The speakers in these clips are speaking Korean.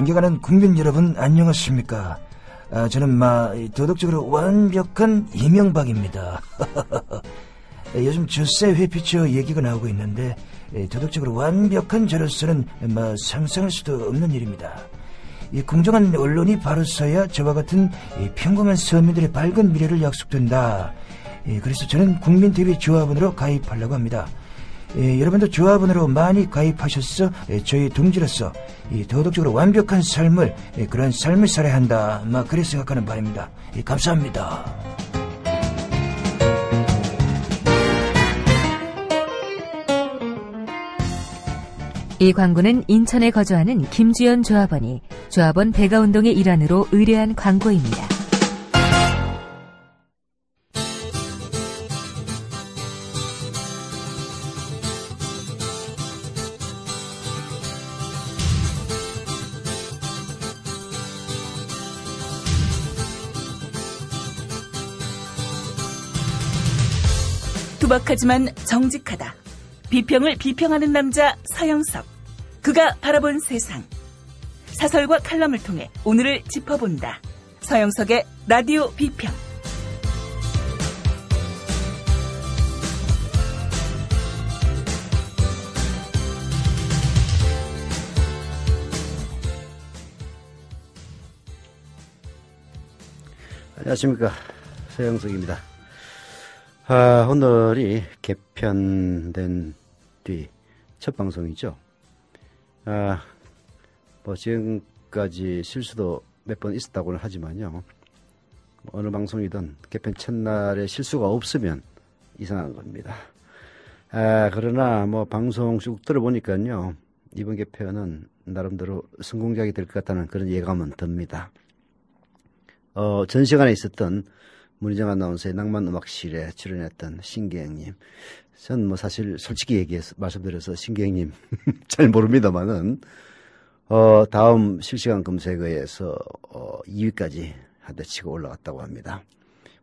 존경하는 국민 여러분 안녕하십니까. 저는 도덕적으로 완벽한 이명박입니다. 요즘 주세 회피처 얘기가 나오고 있는데 도덕적으로 완벽한 저로서는 상상할 수도 없는 일입니다. 이 공정한 언론이 바로 서야 저와 같은 평범한 서민들의 밝은 미래를 약속된다. 그래서 저는 국민TV 조합원으로 가입하려고 합니다. 여러분도 조합원으로 많이 가입하셔서 저희 동지로서 도덕적으로 완벽한 삶을 그런 삶을 살아야 한다. 그래 생각하는 바입니다. 감사합니다. 이 광고는 인천에 거주하는 김주연 조합원이 조합원 배가운동의 일환으로 의뢰한 광고입니다. 투박하지만 정직하다. 비평을 비평하는 남자 서영석. 그가 바라본 세상. 사설과 칼럼을 통해 오늘을 짚어본다. 서영석의 라디오 비평. 안녕하십니까, 서영석입니다. 오늘이 개편된 뒤 첫 방송이죠. 지금까지 실수도 몇 번 있었다고는 하지만요. 어느 방송이든 개편 첫날에 실수가 없으면 이상한 겁니다. 그러나 방송 쭉 들어보니까요. 이번 개편은 나름대로 성공작이 될 것 같다는 그런 예감은 듭니다. 전 시간에 있었던 문희정 아나운서의 낭만음악실에 출연했던 신기행님. 전 사실 솔직히 얘기해서 말씀드려서 신기행님 잘 모릅니다만은 다음 실시간 검색어에서 2위까지 한대 치고 올라갔다고 합니다.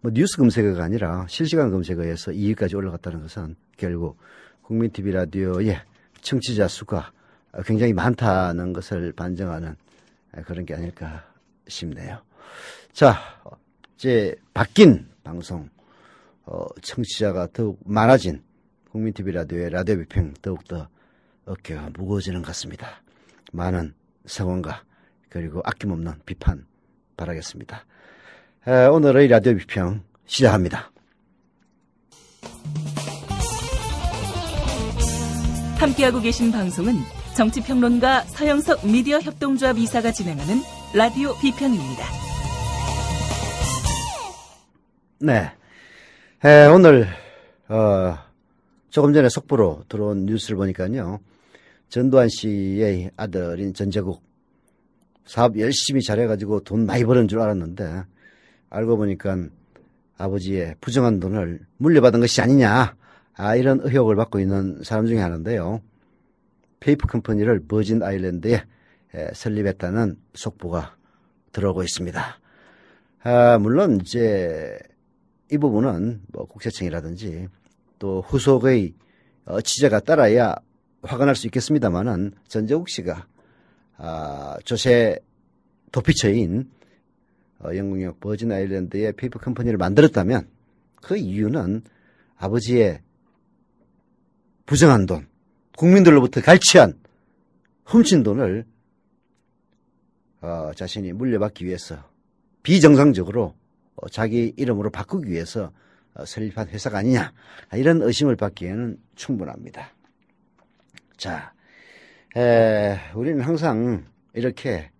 뉴스 검색어가 아니라 실시간 검색어에서 2위까지 올라갔다는 것은 결국 국민TV 라디오의 청취자 수가 굉장히 많다는 것을 반증하는 그런 게 아닐까 싶네요. 자, 이제 바뀐 방송, 청취자가 더욱 많아진 국민TV 라디오의 라디오 비평 더욱더 어깨가 무거워지는 것 같습니다. 많은 성원과 그리고 아낌없는 비판 바라겠습니다. 오늘의 라디오 비평 시작합니다. 함께하고 계신 방송은 정치평론가 서영석 미디어 협동조합 이사가 진행하는 라디오 비평입니다. 네. 오늘, 조금 전에 속보로 들어온 뉴스를 보니까요. 전두환 씨의 아들인 전재국 사업 열심히 잘해가지고 돈 많이 버는 줄 알았는데 알고 보니까 아버지의 부정한 돈을 물려받은 것이 아니냐. 이런 의혹을 받고 있는 사람 중에 하나인데요. 페이퍼 컴퍼니를 버진 아일랜드에 설립했다는 속보가 들어오고 있습니다. 물론 이제 이 부분은 국세청이라든지 또 후속의 취재가 따라야 확인할 수 있겠습니다만은 전재국 씨가 조세 도피처인 영국역 버진 아일랜드의 페이퍼 컴퍼니를 만들었다면 그 이유는 아버지의 부정한 돈, 국민들로부터 갈취한 훔친 돈을 자신이 물려받기 위해서 비정상적으로 자기 이름으로 바꾸기 위해서 설립한 회사가 아니냐, 이런 의심을 받기에는 충분합니다. 자, 우리는 항상 이렇게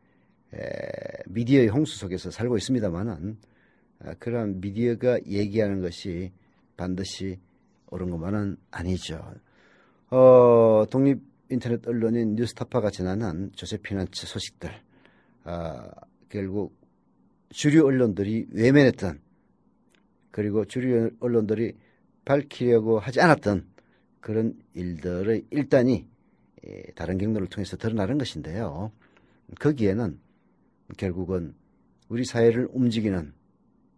미디어의 홍수 속에서 살고 있습니다만은 그런 미디어가 얘기하는 것이 반드시 옳은 것만은 아니죠. 독립 인터넷 언론인 뉴스타파가 지난한 조세피난처 소식들, 결국 주류 언론들이 외면했던, 그리고 주류 언론들이 밝히려고 하지 않았던 그런 일들의 일단이 다른 경로를 통해서 드러나는 것인데요. 거기에는 결국은 우리 사회를 움직이는,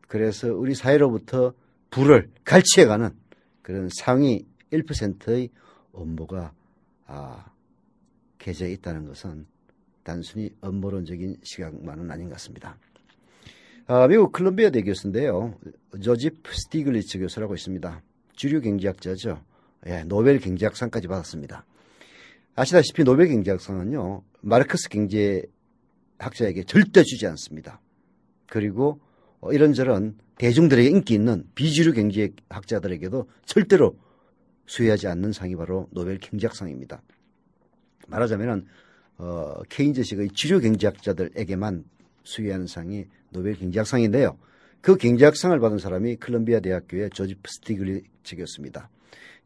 그래서 우리 사회로부터 부를 갈취해가는 그런 상위 1%의 업무가 개재해 있다는 것은 단순히 음모론적인 시각만은 아닌 것 같습니다. 미국 콜롬비아 대 교수인데요. 조지프 스티글리츠 교수라고 있습니다. 주류 경제학자죠. 예, 노벨 경제학상까지 받았습니다. 아시다시피 노벨 경제학상은요, 마르크스 경제학자에게 절대 주지 않습니다. 그리고 이런저런 대중들에게 인기 있는 비주류 경제학자들에게도 절대로 수여하지 않는 상이 바로 노벨 경제학상입니다. 말하자면 케인즈식의 주류 경제학자들에게만 수여하는 상이 노벨 경제학상인데요. 그 경제학상을 받은 사람이 콜롬비아 대학교의 조지프 스티글리츠 교수입니다.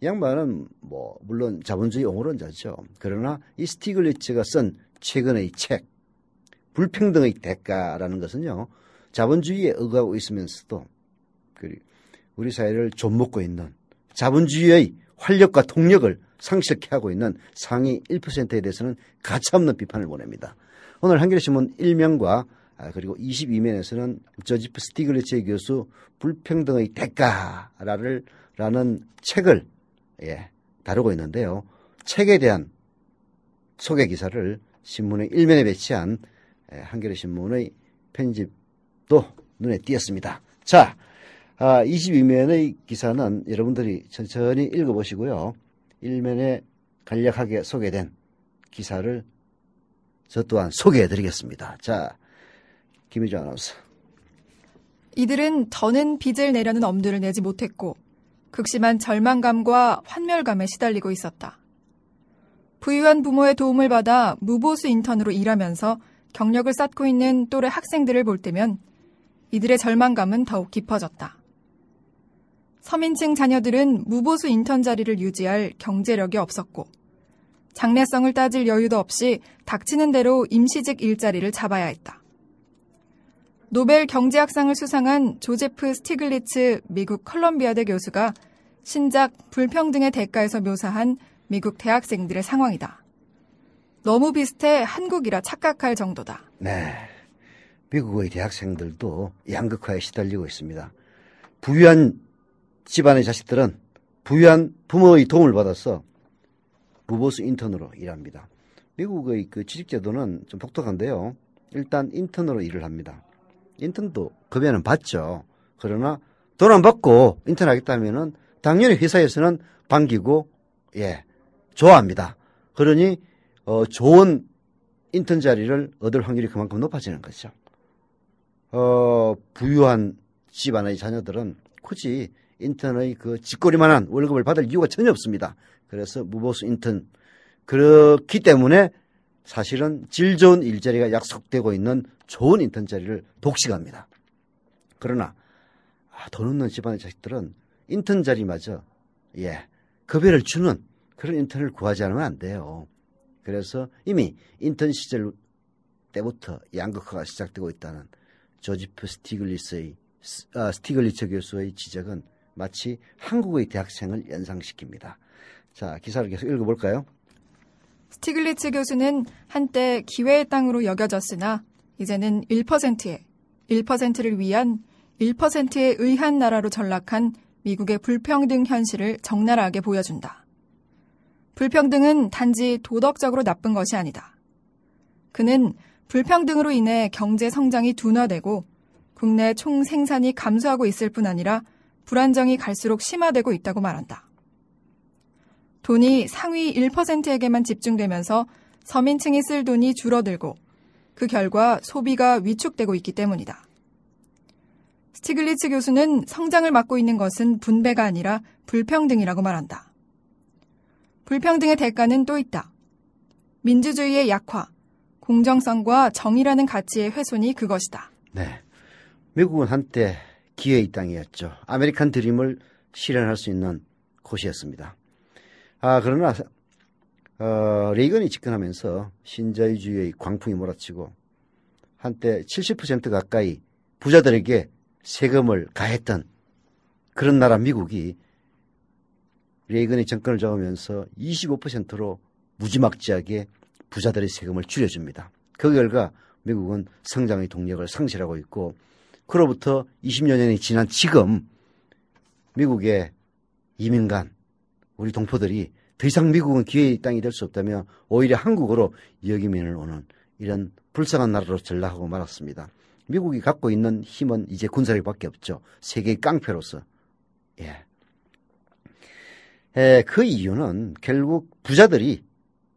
이 양반은 물론 자본주의 옹호론자죠. 그러나 이 스티글리츠가 쓴 최근의 책 불평등의 대가라는 것은요, 자본주의에 의거하고 있으면서도 우리 사회를 좀먹고 있는 자본주의의 활력과 동력을 상실케 하고 있는 상위 1%에 대해서는 가차없는 비판을 보냅니다. 오늘 한겨레신문 1면과 그리고 22면에서는 조지프 스티글리츠 교수 불평등의 대가라는 책을 다루고 있는데요. 책에 대한 소개 기사를 신문의 1면에 배치한 한겨레신문의 편집도 눈에 띄었습니다. 자, 22면의 기사는 여러분들이 천천히 읽어보시고요. 1면에 간략하게 소개된 기사를 저 또한 소개해드리겠습니다. 자, 김희주 아나운서. 이들은 더는 빚을 내려는 엄두를 내지 못했고 극심한 절망감과 환멸감에 시달리고 있었다. 부유한 부모의 도움을 받아 무보수 인턴으로 일하면서 경력을 쌓고 있는 또래 학생들을 볼 때면 이들의 절망감은 더욱 깊어졌다. 서민층 자녀들은 무보수 인턴 자리를 유지할 경제력이 없었고 장래성을 따질 여유도 없이 닥치는 대로 임시직 일자리를 잡아야 했다. 노벨 경제학상을 수상한 조제프 스티글리츠 미국 컬럼비아대 교수가 신작 불평등의 대가에서 묘사한 미국 대학생들의 상황이다. 너무 비슷해 한국이라 착각할 정도다. 네, 미국의 대학생들도 양극화에 시달리고 있습니다. 부유한 집안의 자식들은 부유한 부모의 도움을 받아서 무보수 인턴으로 일합니다. 미국의 그 취직제도는 좀 독특한데요. 일단 인턴으로 일을 합니다. 인턴도 급여는 받죠. 그러나 돈 안 받고 인턴 하겠다면은 당연히 회사에서는 반기고 좋아합니다. 그러니 좋은 인턴 자리를 얻을 확률이 그만큼 높아지는 거죠. 부유한 집안의 자녀들은 굳이 인턴의 그 쥐꼬리만한 월급을 받을 이유가 전혀 없습니다. 그래서 무보수 인턴, 그렇기 때문에 사실은 질 좋은 일자리가 약속되고 있는 좋은 인턴 자리를 독식합니다. 그러나 돈 없는 집안의 자식들은 인턴 자리마저 급여를 주는 그런 인턴을 구하지 않으면 안 돼요. 그래서 이미 인턴 시절 때부터 양극화가 시작되고 있다는 조지프 스티글리츠 교수의 지적은 마치 한국의 대학생을 연상시킵니다. 자, 기사를 계속 읽어볼까요? 스티글리츠 교수는 한때 기회의 땅으로 여겨졌으나 이제는 1%를 위한 1%에 의한 나라로 전락한 미국의 불평등 현실을 적나라하게 보여준다. 불평등은 단지 도덕적으로 나쁜 것이 아니다. 그는 불평등으로 인해 경제 성장이 둔화되고 국내 총 생산이 감소하고 있을 뿐 아니라 불안정이 갈수록 심화되고 있다고 말한다. 돈이 상위 1%에게만 집중되면서 서민층이 쓸 돈이 줄어들고 그 결과 소비가 위축되고 있기 때문이다. 스티글리츠 교수는 성장을 막고 있는 것은 분배가 아니라 불평등이라고 말한다. 불평등의 대가는 또 있다. 민주주의의 약화, 공정성과 정의라는 가치의 훼손이 그것이다. 네, 미국은 한때 기회의 땅이었죠. 아메리칸 드림을 실현할 수 있는 곳이었습니다. 그러나 레이건이 집권하면서 신자유주의의 광풍이 몰아치고 한때 70% 가까이 부자들에게 세금을 가했던 그런 나라 미국이 레이건이 정권을 잡으면서 25%로 무지막지하게 부자들의 세금을 줄여줍니다. 그 결과 미국은 성장의 동력을 상실하고 있고 그로부터 20여 년이 지난 지금 미국의 이민간 우리 동포들이 더 이상 미국은 기회의 땅이 될 수 없다며 오히려 한국으로 여기민을 오는 이런 불쌍한 나라로 전락하고 말았습니다. 미국이 갖고 있는 힘은 이제 군사력밖에 없죠. 세계의 깡패로서. 그 이유는 결국 부자들이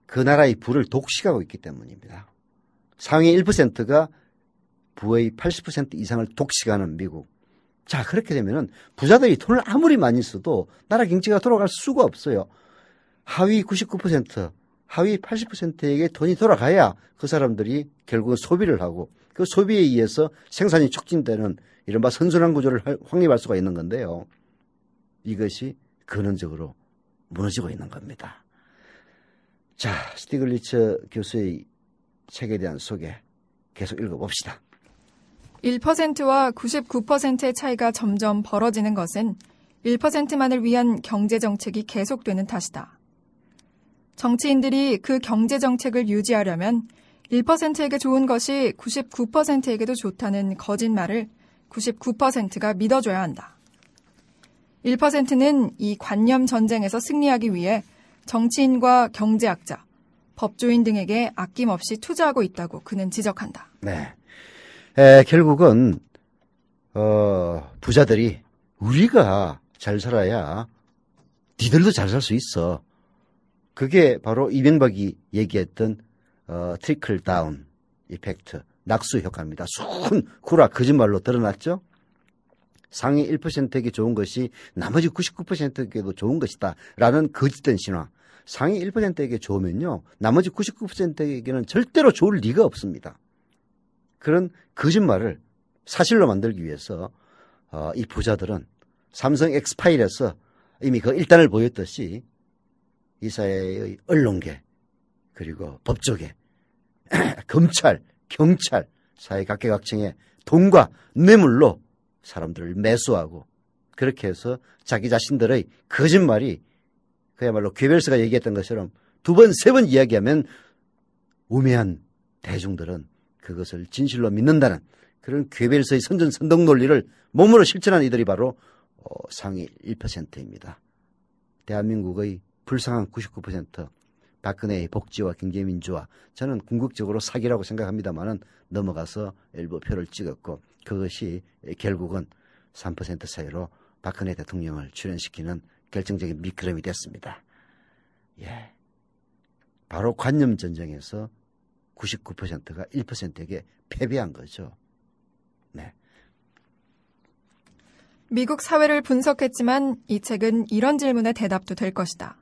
그 나라의 부를 독식하고 있기 때문입니다. 상위 1%가 부의 80% 이상을 독식하는 미국. 자, 그렇게 되면은 부자들이 돈을 아무리 많이 써도 나라 경제가 돌아갈 수가 없어요. 하위 99%, 하위 80%에게 돈이 돌아가야 그 사람들이 결국은 소비를 하고 그 소비에 의해서 생산이 촉진되는 이른바 선순환 구조를 확립할 수가 있는 건데요. 이것이 근원적으로 무너지고 있는 겁니다. 자, 스티글리츠 교수의 책에 대한 소개 계속 읽어봅시다. 1%와 99%의 차이가 점점 벌어지는 것은 1%만을 위한 경제정책이 계속되는 탓이다. 정치인들이 그 경제정책을 유지하려면 1%에게 좋은 것이 99%에게도 좋다는 거짓말을 99%가 믿어줘야 한다. 1%는 이 관념 전쟁에서 승리하기 위해 정치인과 경제학자, 법조인 등에게 아낌없이 투자하고 있다고 그는 지적한다. 네. 결국은 부자들이 우리가 잘 살아야 니들도 잘 살 수 있어. 그게 바로 이명박이 얘기했던 트리클 다운 이펙트, 낙수 효과입니다. 순 구라 거짓말로 드러났죠. 상위 1%에게 좋은 것이 나머지 99%에게도 좋은 것이다 라는 거짓된 신화. 상위 1%에게 좋으면요 나머지 99%에게는 절대로 좋을 리가 없습니다. 그런 거짓말을 사실로 만들기 위해서 이 부자들은 삼성 엑스파일에서 이미 그 일단을 보였듯이 이 사회의 언론계 그리고 법조계 검찰, 경찰 사회 각계각층의 돈과 뇌물로 사람들을 매수하고 그렇게 해서 자기 자신들의 거짓말이 그야말로 괴벨스가 얘기했던 것처럼 2번, 3번 이야기하면 우매한 대중들은 그것을 진실로 믿는다는 그런 괴벨스의 선전선동 논리를 몸으로 실천한 이들이 바로 상위 1%입니다. 대한민국의 불쌍한 99%, 박근혜의 복지와 경제민주화, 저는 궁극적으로 사기라고 생각합니다만은 넘어가서 일부 표를 찍었고 그것이 결국은 3% 사이로 박근혜 대통령을 출연시키는 결정적인 미끄럼이 됐습니다. 바로 관념 전쟁에서 99%가 1%에게 패배한 거죠. 네. 미국 사회를 분석했지만 이 책은 이런 질문에 대답도 될 것이다.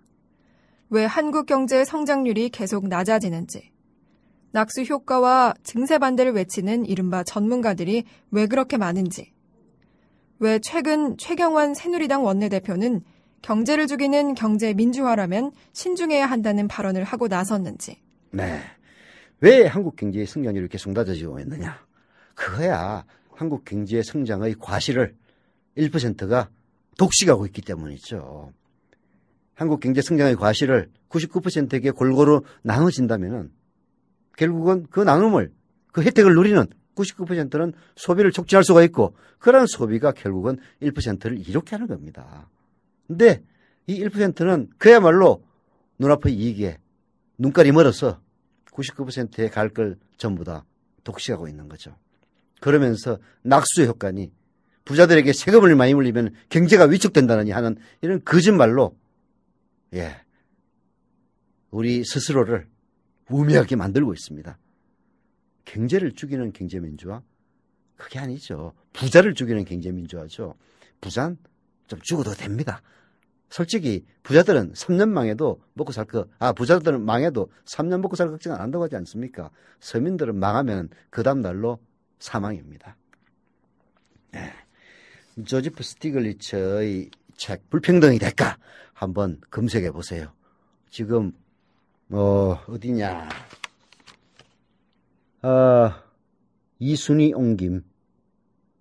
왜 한국 경제의 성장률이 계속 낮아지는지, 낙수 효과와 증세 반대를 외치는 이른바 전문가들이 왜 그렇게 많은지, 왜 최근 최경환 새누리당 원내대표는 경제를 죽이는 경제 민주화라면 신중해야 한다는 발언을 하고 나섰는지. 네. 왜 한국 경제의 성장률이 계속 낮아지고 있느냐. 그거야 한국 경제의 성장의 과실을 1%가 독식하고 있기 때문이죠. 한국 경제 성장의 과실을 99%에게 골고루 나눠진다면 결국은 그 나눔을, 그 혜택을 누리는 99%는 소비를 촉진할 수가 있고 그러한 소비가 결국은 1%를 이롭게 하는 겁니다. 근데 이 1%는 그야말로 눈앞의 이익에 눈깔이 멀어서 99%에 갈 걸 전부 다 독식하고 있는 거죠. 그러면서 낙수 효과니 부자들에게 세금을 많이 물리면 경제가 위축된다느니 하는 이런 거짓말로 우리 스스로를 우매하게 만들고 있습니다. 경제를 죽이는 경제민주화? 그게 아니죠. 부자를 죽이는 경제민주화죠. 부자는 좀 죽어도 됩니다. 솔직히 부자들은 3년 망해도 먹고 살 부자들은 망해도 3년 먹고 살 걱정 안 한다고 하지 않습니까? 서민들은 망하면 그 다음 날로 사망입니다. 조지프 스티글리츠의 책 불평등이 될까? 한번 검색해 보세요. 지금 어디냐? 이순희 옹김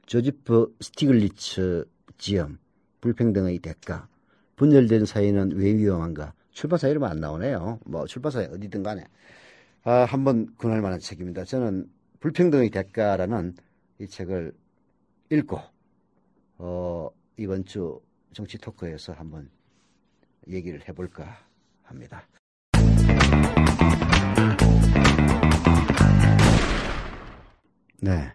조지프 스티글리츠 지음 불평등의 대가 분열된 사회는 왜 위험한가? 출판사 이름은 안 나오네요. 출판사에 어디든 간에 한번 권할 만한 책입니다. 저는 불평등의 대가라는 이 책을 읽고 이번 주 정치 토크에서 한번 얘기를 해볼까 합니다. 네.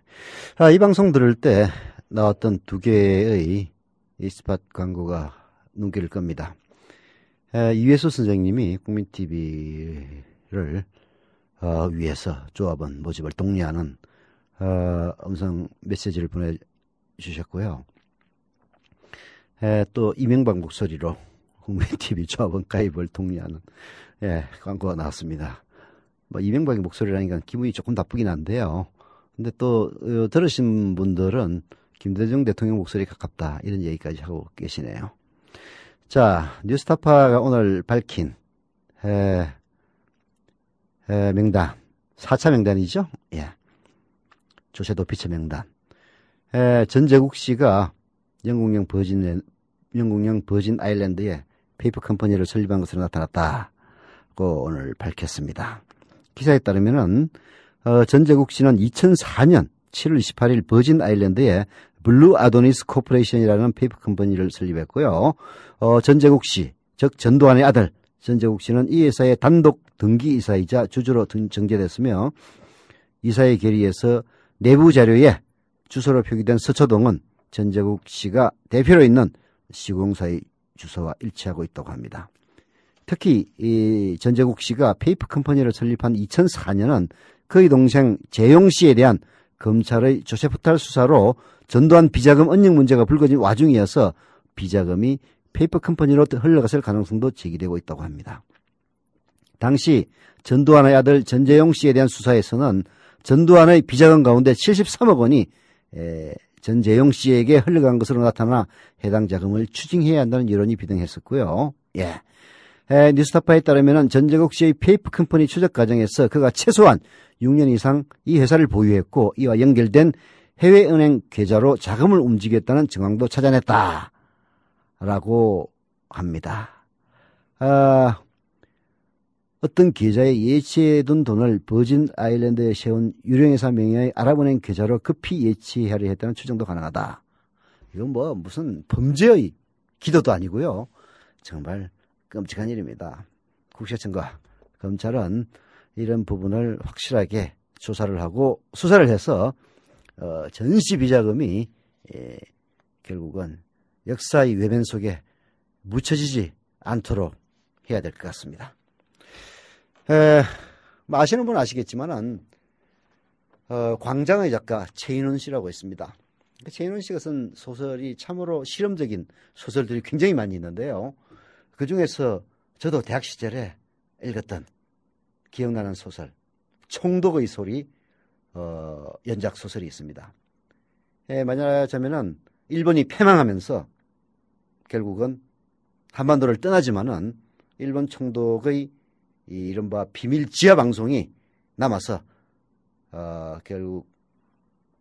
이 방송 들을 때 나왔던 두 개의 이 스팟 광고가 눈길을 끕니다. 이회수 선생님이 국민TV를 위해서 조합원 모집을 독려하는 음성 메시지를 보내주셨고요. 또 이명박 목소리로 국민TV 조합원 가입을 독려하는 광고가 나왔습니다. 이명박의 목소리라니까 기분이 조금 나쁘긴 한데요. 근데 또 들으신 분들은 김대중 대통령 목소리에 가깝다 이런 얘기까지 하고 계시네요. 자, 뉴스타파가 오늘 밝힌 명단 4차 명단이죠. 예. 조세도 피처 명단. 전재국 씨가 영국령 버진 아일랜드에 페이퍼 컴퍼니를 설립한 것으로 나타났다고 오늘 밝혔습니다. 기사에 따르면은 전재국 씨는 2004년 7월 28일 버진 아일랜드에 블루 아도니스 코퍼레이션이라는 페이퍼 컴퍼니를 설립했고요. 전재국 씨, 즉 전두환의 아들 전재국 씨는 이 회사의 단독 등기 이사이자 주주로 정제됐으며 이사의 결의에서 내부 자료에 주소로 표기된 서초동은 전재국 씨가 대표로 있는 시공사의 주소와 일치하고 있다고 합니다. 특히 이 전재국 씨가 페이퍼 컴퍼니를 설립한 2004년은 그의 동생 재용 씨에 대한 검찰의 조세포탈 수사로 전두환 비자금 은닉 문제가 불거진 와중이어서 비자금이 페이퍼 컴퍼니로 흘러갔을 가능성도 제기되고 있다고 합니다. 당시 전두환의 아들 전재용 씨에 대한 수사에서는 전두환의 비자금 가운데 73억 원이 전재용 씨에게 흘러간 것으로 나타나 해당 자금을 추징해야 한다는 여론이 비등했었고요. 뉴스타파에 따르면 전재국 씨의 페이퍼 컴퍼니 추적 과정에서 그가 최소한 6년 이상 이 회사를 보유했고 이와 연결된 해외은행 계좌로 자금을 움직였다는 정황도 찾아냈다라고 합니다. 어떤 계좌에 예치해둔 돈을 버진 아일랜드에 세운 유령회사 명의의 아랍은행 계좌로 급히 예치하려 했다는 추정도 가능하다. 이건 무슨 범죄의 기도도 아니고요. 정말 끔찍한 일입니다. 국세청과 검찰은 이런 부분을 확실하게 조사를 하고 수사를 해서 전시 비자금이 결국은 역사의 외면 속에 묻혀지지 않도록 해야 될 것 같습니다. 아시는 분은 아시겠지만은 광장의 작가 최인원 씨라고 있습니다. 최인원 씨가 쓴 소설이 참으로 실험적인 소설들이 굉장히 많이 있는데요. 그 중에서 저도 대학 시절에 읽었던 기억나는 소설 총독의 소리 연작 소설이 있습니다. 말하자면은 일본이 패망하면서 결국은 한반도를 떠나지만은 일본 총독의 이 이른바 비밀 지하 방송이 남아서 결국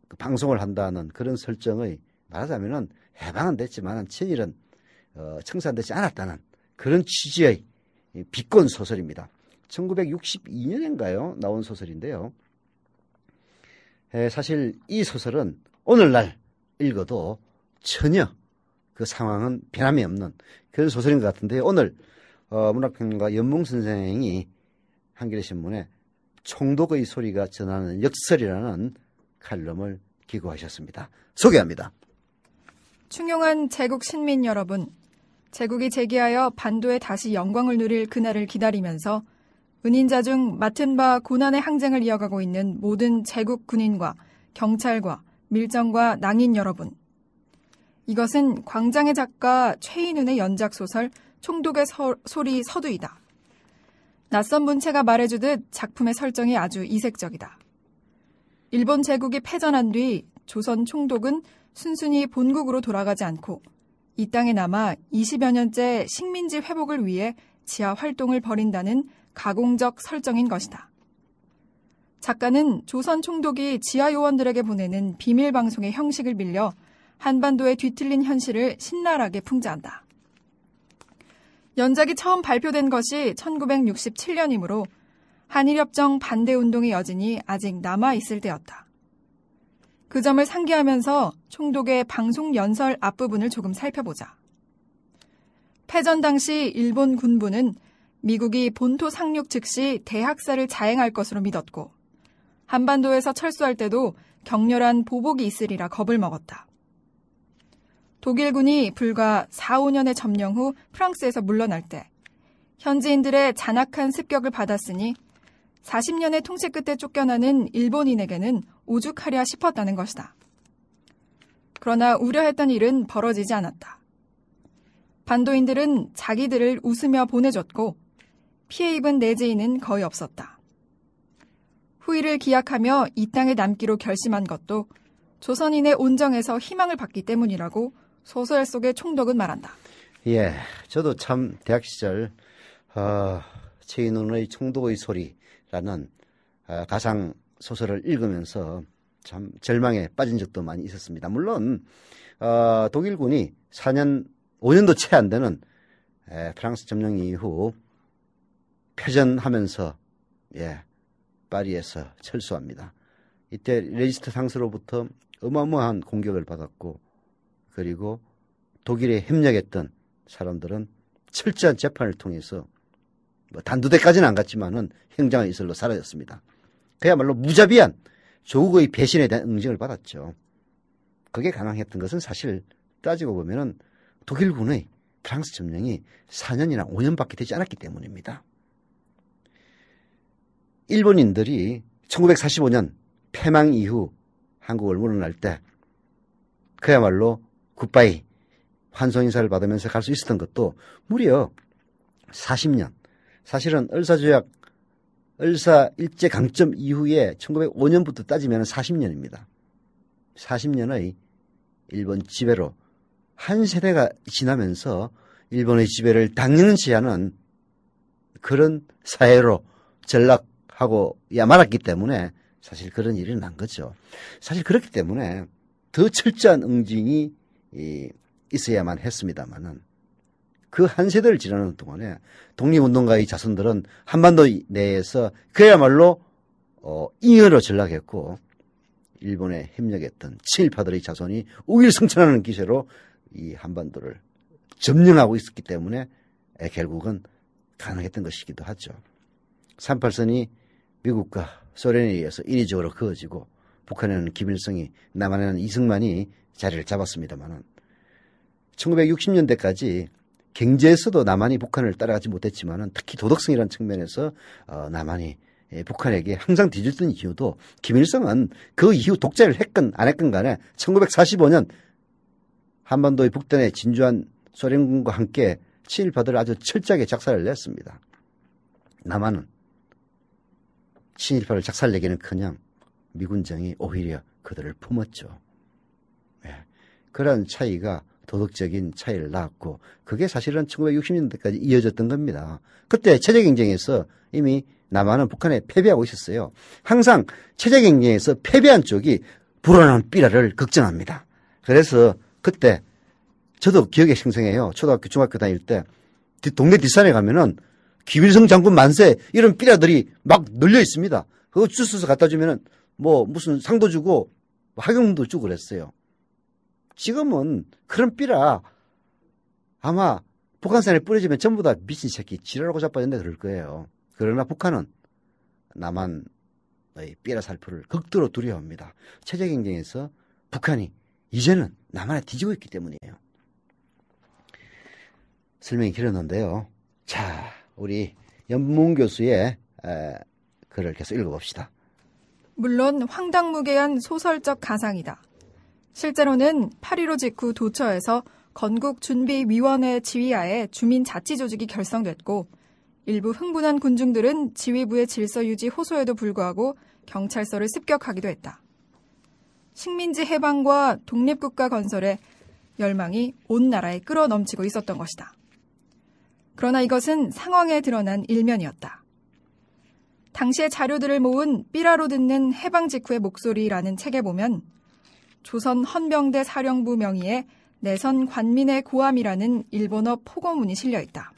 그 방송을 한다는 그런 설정의 말하자면은 해방은 됐지만은 친일은 청산되지 않았다는 그런 취지의 비권 소설입니다. 1962년인가요? 나온 소설인데요. 사실 이 소설은 오늘날 읽어도 전혀 그 상황은 변함이 없는 그런 소설인 것 같은데 오늘 문학평론가 연봉 선생이 한겨레신문에 총독의 소리가 전하는 역설이라는 칼럼을 기고하셨습니다. 소개합니다. 충용한 제국 신민 여러분, 제국이 재기하여 반도에 다시 영광을 누릴 그날을 기다리면서 은인자 중 맡은 바 고난의 항쟁을 이어가고 있는 모든 제국 군인과 경찰과 밀정과 낭인 여러분. 이것은 광장의 작가 최인훈의 연작소설 총독의 소리 서두이다. 낯선 문체가 말해주듯 작품의 설정이 아주 이색적이다. 일본 제국이 패전한 뒤 조선 총독은 순순히 본국으로 돌아가지 않고 이 땅에 남아 20여 년째 식민지 회복을 위해 지하 활동을 벌인다는 가공적 설정인 것이다. 작가는 조선 총독이 지하 요원들에게 보내는 비밀 방송의 형식을 빌려 한반도의 뒤틀린 현실을 신랄하게 풍자한다. 연작이 처음 발표된 것이 1967년이므로 한일협정 반대운동의 여진이 아직 남아있을 때였다. 그 점을 상기하면서 총독의 방송 연설 앞부분을 조금 살펴보자. 패전 당시 일본 군부는 미국이 본토 상륙 즉시 대학살을 자행할 것으로 믿었고 한반도에서 철수할 때도 격렬한 보복이 있으리라 겁을 먹었다. 독일군이 불과 4, 5년의 점령 후 프랑스에서 물러날 때 현지인들의 잔악한 습격을 받았으니 40년의 통치 끝에 쫓겨나는 일본인에게는 오죽하랴 싶었다는 것이다. 그러나 우려했던 일은 벌어지지 않았다. 반도인들은 자기들을 웃으며 보내줬고 피해 입은 내지인은 거의 없었다. 후일을 기약하며 이 땅에 남기로 결심한 것도 조선인의 온정에서 희망을 받기 때문이라고 소설 속의 총독은 말한다. 예, 저도 참 대학 시절 최인훈의 총독의 소리라는 가상 소설을 읽으면서 참 절망에 빠진 적도 많이 있었습니다. 물론 독일군이 5년도 채 안 되는 프랑스 점령 이후 패전하면서 파리에서 철수합니다. 이때 레지스탕스로부터 어마어마한 공격을 받았고, 그리고 독일에 협력했던 사람들은 철저한 재판을 통해서 단두대까지는 안 갔지만은 행장의 이슬로 사라졌습니다. 그야말로 무자비한 조국의 배신에 대한 응징을 받았죠. 그게 가능했던 것은 사실 따지고 보면은 독일군의 프랑스 점령이 4년이나 5년밖에 되지 않았기 때문입니다. 일본인들이 1945년 패망 이후 한국을 물러날 때 그야말로 굿바이 환송 인사를 받으면서 갈 수 있었던 것도 무려 40년. 사실은 을사조약, 을사 일제강점 이후에 1905년부터 따지면 40년입니다. 40년의 일본 지배로 한 세대가 지나면서 일본의 지배를 당연시 하는 그런 사회로 전락하고 말았기 때문에 사실 그런 일이 난 거죠. 사실 그렇기 때문에 더 철저한 응징이 있어야만 했습니다만은 그 한 세대를 지나는 동안에 독립운동가의 자손들은 한반도 내에서 그야말로 잉여로 전락했고, 일본에 협력했던 친일파들의 자손이 우일승천하는 기세로 이 한반도를 점령하고 있었기 때문에 결국은 가능했던 것이기도 하죠. 38선이 미국과 소련에 의해서 인위적으로 그어지고, 북한에는 김일성이, 남한에는 이승만이 자리를 잡았습니다만은 1960년대까지 경제에서도 남한이 북한을 따라가지 못했지만은 특히 도덕성이라는 측면에서 남한이 북한에게 항상 뒤졌던 이유도, 김일성은 그 이후 독재를 했건 안 했건 간에 1945년 한반도의 북단에 진주한 소련군과 함께 친일파들을 아주 철저하게 작살을 냈습니다. 남한은 친일파를 작살내기는커녕 미군정이 오히려 그들을 품었죠. 그런 차이가 도덕적인 차이를 낳았고, 그게 사실은 1960년대까지 이어졌던 겁니다. 그때 체제 경쟁에서 이미 남한은 북한에 패배하고 있었어요. 항상 체제 경쟁에서 패배한 쪽이 불어난 삐라를 걱정합니다. 그래서 그때 저도 기억에 생생해요. 초등학교, 중학교 다닐 때 동네 뒷산에 가면은 김일성 장군 만세 이런 삐라들이 막 널려 있습니다. 그거 주스서 갖다 주면은 무슨 상도 주고 학용도 주고 그랬어요. 지금은 그런 삐라 아마 북한산에 뿌려지면 전부 다 미친 새끼 지랄하고 자빠졌는데 그럴 거예요. 그러나 북한은 남한의 삐라 살포를 극도로 두려워합니다. 체제 경쟁에서 북한이 이제는 남한에 뒤지고 있기 때문이에요. 설명이 길었는데요. 자, 우리 연문 교수의 글을 계속 읽어봅시다. 물론 황당무계한 소설적 가상이다. 실제로는 8.15 직후 도처에서 건국준비위원회 지휘하에 주민자치조직이 결성됐고, 일부 흥분한 군중들은 지휘부의 질서유지 호소에도 불구하고 경찰서를 습격하기도 했다. 식민지 해방과 독립국가 건설에 열망이 온 나라에 끌어넘치고 있었던 것이다. 그러나 이것은 상황에 드러난 일면이었다. 당시의 자료들을 모은 삐라로 듣는 해방 직후의 목소리라는 책에 보면 조선 헌병대 사령부 명의의 내선 관민의 고함이라는 일본어 포고문이 실려있다.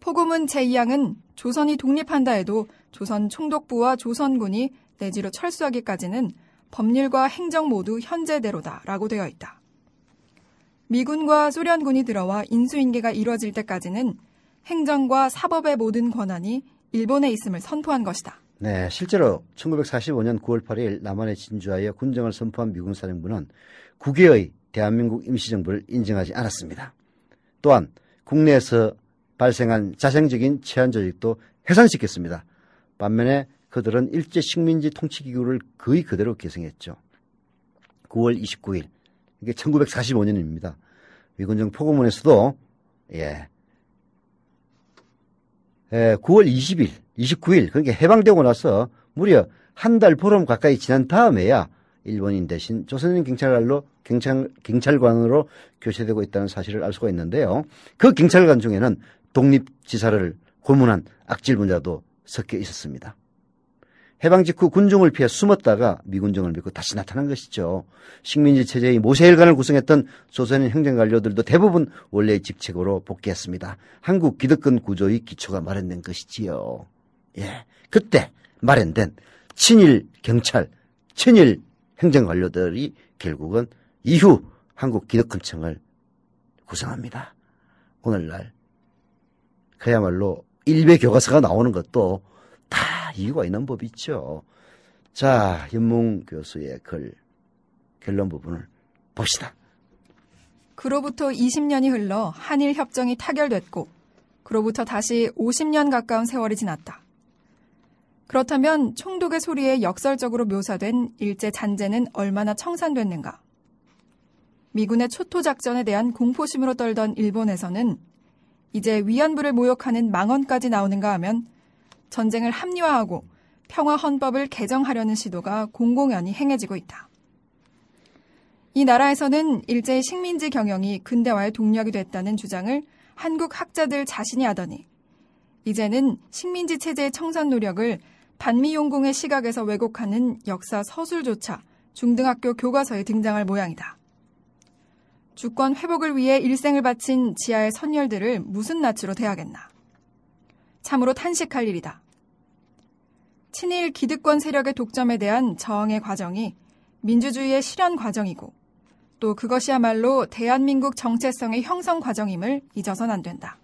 포고문 제2항은 조선이 독립한다 해도 조선 총독부와 조선군이 내지로 철수하기까지는 법률과 행정 모두 현재대로다 라고 되어 있다. 미군과 소련군이 들어와 인수인계가 이루어질 때까지는 행정과 사법의 모든 권한이 일본에 있음을 선포한 것이다. 네, 실제로 1945년 9월 8일 남한에 진주하여 군정을 선포한 미군 사령부는 9개의 대한민국 임시정부를 인정하지 않았습니다. 또한 국내에서 발생한 자생적인 치안 조직도 해산시켰습니다. 반면에 그들은 일제 식민지 통치기구를 거의 그대로 계승했죠. 9월 29일, 이게 1945년입니다. 미군정 포고문에서도 9월 20일, 29일, 그러니까 해방되고 나서 무려 한 달 보름 가까이 지난 다음에야 일본인 대신 조선인 경찰관으로 교체되고 있다는 사실을 알 수가 있는데요. 그 경찰관 중에는 독립지사를 고문한 악질분자도 섞여 있었습니다. 해방 직후 군중을 피해 숨었다가 미군정을 믿고 다시 나타난 것이죠. 식민지 체제의 모세혈관을 구성했던 조선인 행정관료들도 대부분 원래의 직책으로 복귀했습니다. 한국 기득권 구조의 기초가 마련된 것이지요. 그때 마련된 친일 경찰, 친일 행정관료들이 결국은 이후 한국 기득권청을 구성합니다. 오늘날 그야말로 일베 교과서가 나오는 것도 다 이유가 있는 법이 있죠. 자, 연문 교수의 글 결론 부분을 봅시다. 그로부터 20년이 흘러 한일 협정이 타결됐고 그로부터 다시 50년 가까운 세월이 지났다. 그렇다면 총독의 소리에 역설적으로 묘사된 일제 잔재는 얼마나 청산됐는가? 미군의 초토 작전에 대한 공포심으로 떨던 일본에서는 이제 위안부를 모욕하는 망언까지 나오는가 하면 전쟁을 합리화하고 평화 헌법을 개정하려는 시도가 공공연히 행해지고 있다. 이 나라에서는 일제의 식민지 경영이 근대화의 동력이 됐다는 주장을 한국 학자들 자신이 하더니 이제는 식민지 체제의 청산 노력을 반미용공의 시각에서 왜곡하는 역사 서술조차 중등학교 교과서에 등장할 모양이다. 주권 회복을 위해 일생을 바친 지하의 선열들을 무슨 낯으로 대하겠나. 참으로 탄식할 일이다. 친일 기득권 세력의 독점에 대한 저항의 과정이 민주주의의 실현 과정이고 또 그것이야말로 대한민국 정체성의 형성 과정임을 잊어서는 안 된다.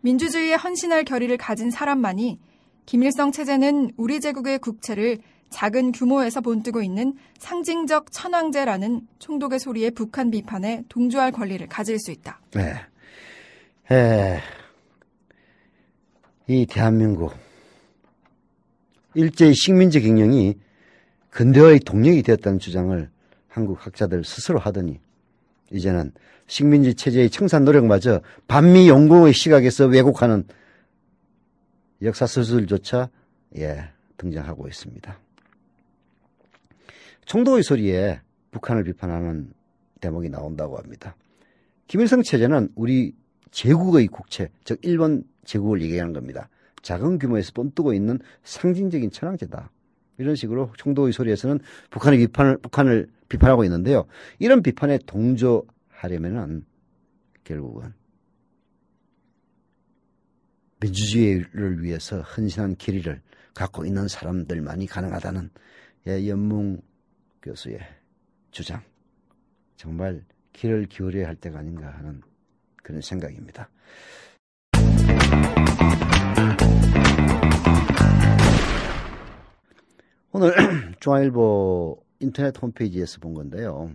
민주주의에 헌신할 결의를 가진 사람만이 김일성 체제는 우리 제국의 국채를 작은 규모에서 본뜨고 있는 상징적 천황제라는 총독의 소리에 북한 비판에 동조할 권리를 가질 수 있다. 이 대한민국 일제의 식민지 경영이 근대화의 동력이 되었다는 주장을 한국 학자들 스스로 하더니 이제는 식민지 체제의 청산 노력마저 반미 용공의 시각에서 왜곡하는 역사서술조차 등장하고 있습니다. 총독의 소리에 북한을 비판하는 대목이 나온다고 합니다. 김일성 체제는 우리 제국의 국채, 즉 일본 제국을 얘기하는 겁니다. 작은 규모에서 뽐뜨고 있는 상징적인 천황제다. 이런 식으로 총독의 소리에서는 북한을 비판하고 있는데요. 이런 비판에 동조하려면은 결국은 민주주의를 위해서 헌신한 길이를 갖고 있는 사람들만이 가능하다는 연문 교수의 주장. 정말 귀를 기울여야 할 때가 아닌가 하는 그런 생각입니다. 오늘 중앙일보 인터넷 홈페이지에서 본 건데요.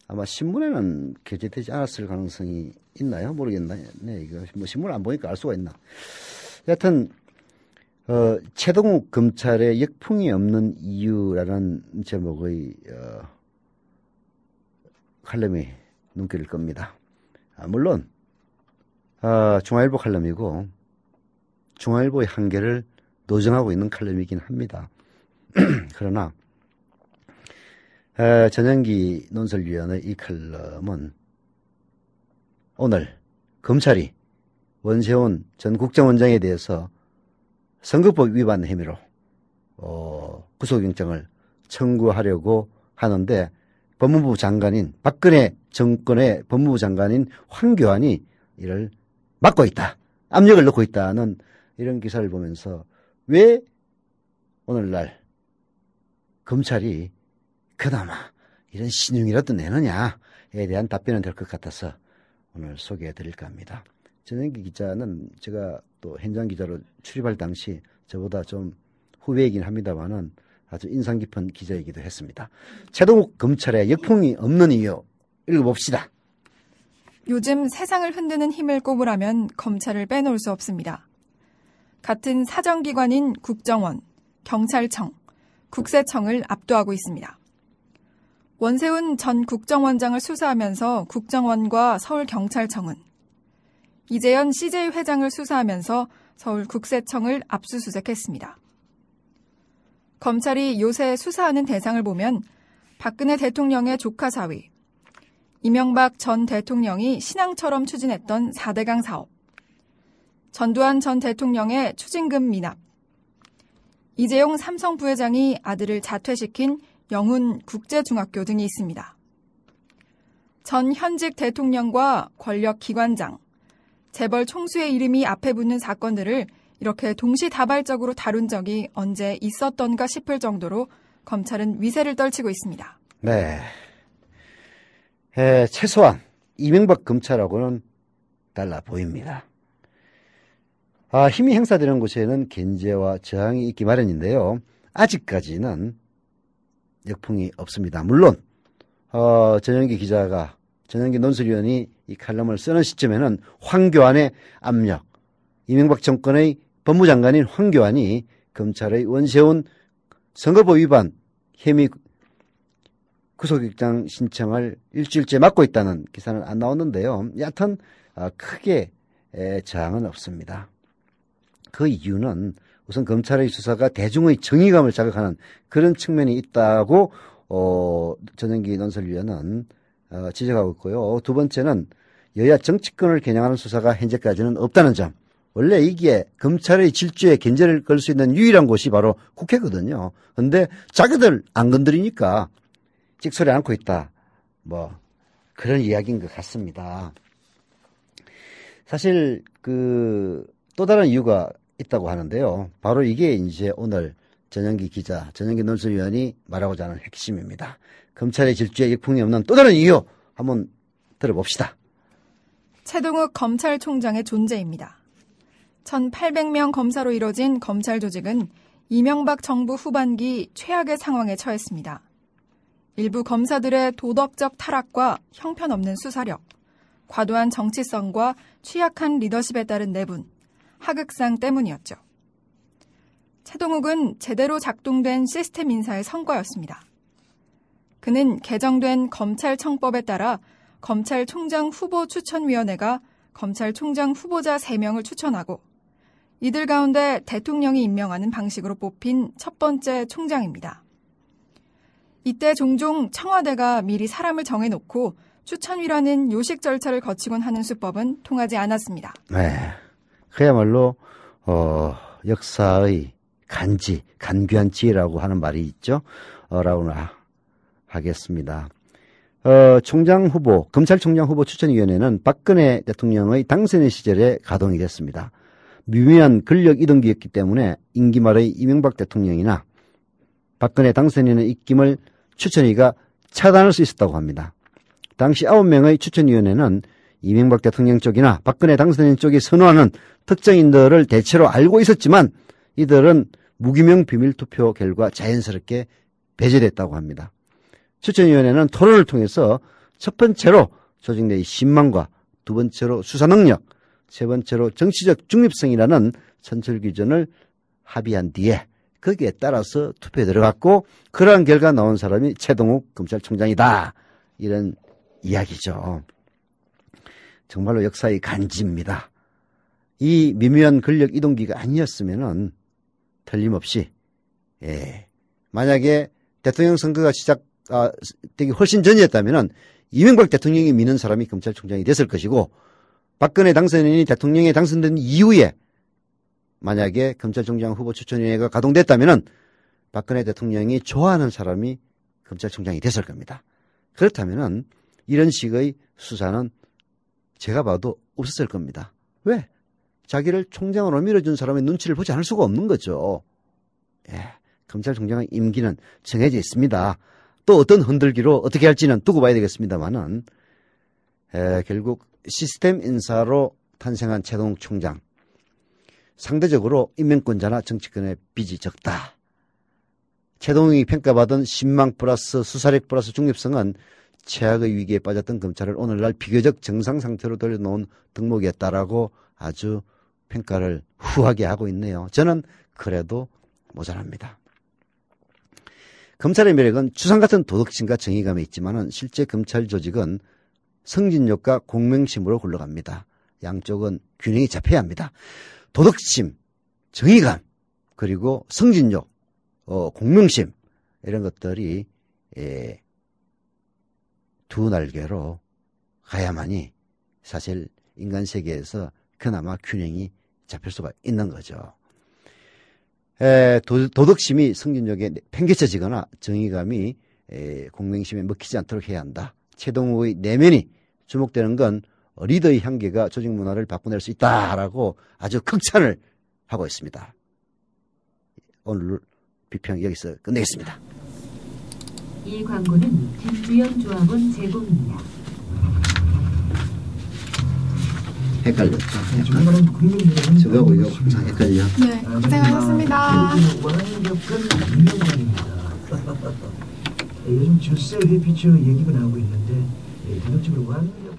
아마 신문에는 게재되지 않았을 가능성이 있나요? 모르겠네. 이거 뭐 신문을 안 보니까 알 수가 있나. 여하튼 최동욱 검찰의 역풍이 없는 이유라는 제목의 칼럼이 눈길을 끕니다. 물론 중앙일보 칼럼이고 중앙일보의 한계를 노정하고 있는 칼럼이긴 합니다. 그러나 전영기 논설위원의 이 칼럼은 오늘 검찰이 원세훈 전 국정원장에 대해서 선거법 위반 혐의로 구속영장을 청구하려고 하는데 법무부 장관인 박근혜 정권의 법무부 장관인 황교안이 이를 막고 있다. 압력을 넣고 있다는 이런 기사를 보면서 왜 오늘날 검찰이 그나마 이런 신용이라도 내느냐에 대한 답변은 될 것 같아서 오늘 소개해 드릴까 합니다. 전영기 기자는 제가 또 현장 기자로 출입할 당시 저보다 좀 후배이긴 합니다만은 아주 인상 깊은 기자이기도 했습니다. 최동욱 검찰의 역풍이 없는 이유 읽어봅시다. 요즘 세상을 흔드는 힘을 꼽으라면 검찰을 빼놓을 수 없습니다. 같은 사정기관인 국정원, 경찰청, 국세청을 압도하고 있습니다. 원세훈 전 국정원장을 수사하면서 국정원과 서울경찰청은, 이재현 CJ 회장을 수사하면서 서울국세청을 압수수색했습니다. 검찰이 요새 수사하는 대상을 보면 박근혜 대통령의 조카 사위, 이명박 전 대통령이 신앙처럼 추진했던 4대강 사업, 전두환 전 대통령의 추징금 미납, 이재용 삼성 부회장이 아들을 자퇴시킨 영훈 국제중학교 등이 있습니다. 전 현직 대통령과 권력 기관장, 재벌 총수의 이름이 앞에 붙는 사건들을 이렇게 동시다발적으로 다룬 적이 언제 있었던가 싶을 정도로 검찰은 위세를 떨치고 있습니다. 네. 최소한 이명박 검찰하고는 달라 보입니다. 힘이 행사되는 곳에는 견제와 저항이 있기 마련인데요. 아직까지는 역풍이 없습니다. 물론 전영기 기자가, 전영기 논설위원이 이 칼럼을 쓰는 시점에는 황교안의 압력, 이명박 정권의 법무장관인 황교안이 검찰의 원세훈 선거법 위반 혐의 구속영장 신청을 일주일째 막고 있다는 기사는 안 나왔는데요. 여하튼 크게 저항은 없습니다. 그 이유는 우선 검찰의 수사가 대중의 정의감을 자극하는 그런 측면이 있다고 전영기 논설위원은 지적하고 있고요. 두 번째는 여야 정치권을 겨냥하는 수사가 현재까지는 없다는 점. 원래 이게 검찰의 질주에 견제를 걸 수 있는 유일한 곳이 바로 국회거든요. 그런데 자기들 안 건드리니까 찍소리 않고 있다. 그런 이야기인 것 같습니다. 사실 또 다른 이유가 있다고 하는데요. 바로 이게 이제 오늘 전영기 기자, 전영기 논설위원이 말하고자 하는 핵심입니다. 검찰의 질주에 역풍이 없는 또 다른 이유 한번 들어봅시다. 최동욱 검찰총장의 존재입니다. 1,800명 검사로 이뤄진 검찰 조직은 이명박 정부 후반기 최악의 상황에 처했습니다. 일부 검사들의 도덕적 타락과 형편없는 수사력, 과도한 정치성과 취약한 리더십에 따른 내분, 하극상 때문이었죠. 최동욱은 제대로 작동된 시스템 인사의 성과였습니다. 그는 개정된 검찰청법에 따라 검찰총장 후보 추천위원회가 검찰총장 후보자 3명을 추천하고 이들 가운데 대통령이 임명하는 방식으로 뽑힌 첫 번째 총장입니다. 이때 종종 청와대가 미리 사람을 정해놓고 추천위라는 요식 절차를 거치곤 하는 수법은 통하지 않았습니다. 네, 그야말로 역사의 간귀한 지혜라고 하는 말이 있죠. 라고나 하겠습니다. 검찰총장 후보 추천위원회는 박근혜 대통령의 당선인 시절에 가동이 됐습니다. 미묘한 권력 이동기였기 때문에 임기 말의 이명박 대통령이나 박근혜 당선인의 입김을 추천위가 차단할 수 있었다고 합니다. 당시 9명의 추천위원회는 이명박 대통령 쪽이나 박근혜 당선인 쪽이 선호하는 특정인들을 대체로 알고 있었지만 이들은 무기명 비밀투표 결과 자연스럽게 배제됐다고 합니다. 추천위원회는 토론을 통해서 첫 번째로 조직 내의 신망과 두 번째로 수사 능력, 세 번째로 정치적 중립성이라는 선출 기준을 합의한 뒤에 거기에 따라서 투표에 들어갔고 그러한 결과 나온 사람이 최동욱 검찰총장이다. 이런 이야기죠. 정말로 역사의 간지입니다. 이 미묘한 권력 이동기가 아니었으면은 틀림없이 만약에 대통령 선거가 시작되기 훨씬 전이었다면은 이명박 대통령이 미는 사람이 검찰총장이 됐을 것이고 박근혜 당선인이 대통령에 당선된 이후에 만약에 검찰총장 후보 추천위원회가 가동됐다면은 박근혜 대통령이 좋아하는 사람이 검찰총장이 됐을 겁니다. 그렇다면은 이런 식의 수사는 제가 봐도 없었을 겁니다. 왜? 자기를 총장으로 밀어준 사람의 눈치를 보지 않을 수가 없는 거죠. 검찰총장의 임기는 정해져 있습니다. 또 어떤 흔들기로 어떻게 할지는 두고 봐야 되겠습니다만은 결국 시스템 인사로 탄생한 최동욱 총장. 상대적으로 인명권자나 정치권의 빚이 적다. 최동욱이 평가받은 신망 플러스 수사력 플러스 중립성은 최악의 위기에 빠졌던 검찰을 오늘날 비교적 정상 상태로 돌려놓은 덕목이었다라고 아주 평가를 후하게 하고 있네요. 저는 그래도 모자랍니다. 검찰의 매력은 추상 같은 도덕심과 정의감이 있지만은 실제 검찰 조직은 성진욕과 공명심으로 굴러갑니다. 양쪽은 균형이 잡혀야 합니다. 도덕심, 정의감, 그리고 성진욕, 공명심 이런 것들이 두 날개로 가야만이 사실 인간 세계에서 그나마 균형이 잡힐 수가 있는 거죠. 도덕심이 성진욕에 팽개쳐지거나 정의감이 공명심에 먹히지 않도록 해야 한다. 최동욱의 내면이 주목되는 건 리더의 향기가 조직 문화를 바꿔낼 수 있다라고 아주 극찬을 하고 있습니다. 오늘 비평 여기서 끝내겠습니다. 이 광고는 김주연 조합원 제공입니다. 헷갈렸죠. 저거하고 이거 항상 헷갈려. 네, 고생하셨습니다. 완벽한 이명박입니다. 요즘 주세 회피처 얘기가 나오고 있는데 도덕적으로 완벽한